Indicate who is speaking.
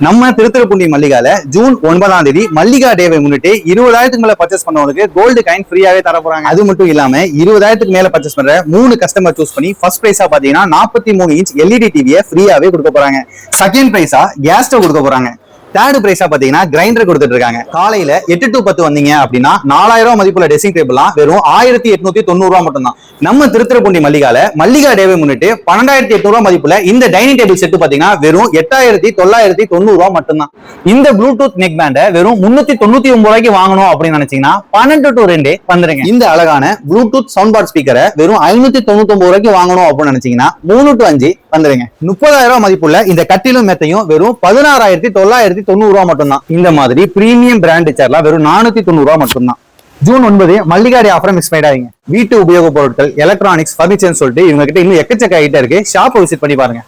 Speaker 1: நம்ம திருத்துறைப்பூண்டி மல்லிகால ஜூன் 9ஆம் தேதி மல்லிகா டேவை முன்னிட்டு 20,000க்கு மேல பர்ச்சேஸ் பண்ணவங்களுக்கு கோல்டு காயின் ஃப்ரீயாவே தர போறாங்க. அது மட்டும் இல்லாம 20,000க்கு மேல பர்ச்சேஸ் பண்ற 3 கஸ்டமர் சூஸ் பண்ணி ஃபர்ஸ்ட் பிரைஸா பாத்தீங்கன்னா 43 இன்ச் LED டிவியை ஃப்ரீயாவே கொடுக்க போறாங்க. செகண்ட் பிரைஸா கேஸ் ஸ்டவ் கொடுக்க போறாங்க. தேர்ட் பிரைஸா பாத்தீங்கன்னா கிரைண்டர் கொடுத்துட்டு இருக்காங்க. காலையில 8 to 10 வந்தீங்க அப்படின்னா 4000 ரூபாய் மதிப்புள்ள ட்ரெஸ்ஸிங் டேபிள்லாம் வெறும் 1890 ரூபாய் மட்டும் தான். நம்ம திருத்துறைப்பூண்டி மல்லிகால மல்லிகா டேவை முன்னிட்டு 12,800 ரூபாய் மதிப்புள்ள இந்த டைனிங் டேபிள் செட் பாத்தீங்கன்னா வெறும் 8,990 ரூபாய் மட்டும் தான். இந்த ப்ளூடூத் நெக் பேண்ட வெறும் 399 ரூபாய்க்கு வாங்கணும் அப்படின்னு நினைச்சீங்கன்னா 12 to 2 வந்துருங்க. இந்த அழகான ப்ளூடூத் சவுண்ட் பார் ஸ்பீக்கரை வெறும் 599 ரூபாய்க்கு வாங்கணும் அப்படின்னு நினைச்சீங்கன்னா 3 to 5 வந்துருங்க. 30,000 ரூபாய் மதிப்புள்ள இந்த கட்டிலும் மெத்தையும் வெறும் 16,990 ரூபாய் மட்டும்தான். இந்த மாதிரி பிரீமியம் பிராண்ட் சேர்லாம் வெறும் 490 ரூபாய் மட்டும்தான். June 9 Mallika day offer miss பண்ணிடாதீங்க. வீட்டு உபயோக பொருட்கள், எலக்ட்ரானிக்ஸ், பர்னிச்சர் சொல்லிட்டு இவங்க கிட்ட இன்னும் எக்கச்சக்க ஐட்டம் இருக்கு. ஷாப்பை விசிட் பண்ணி பாருங்க.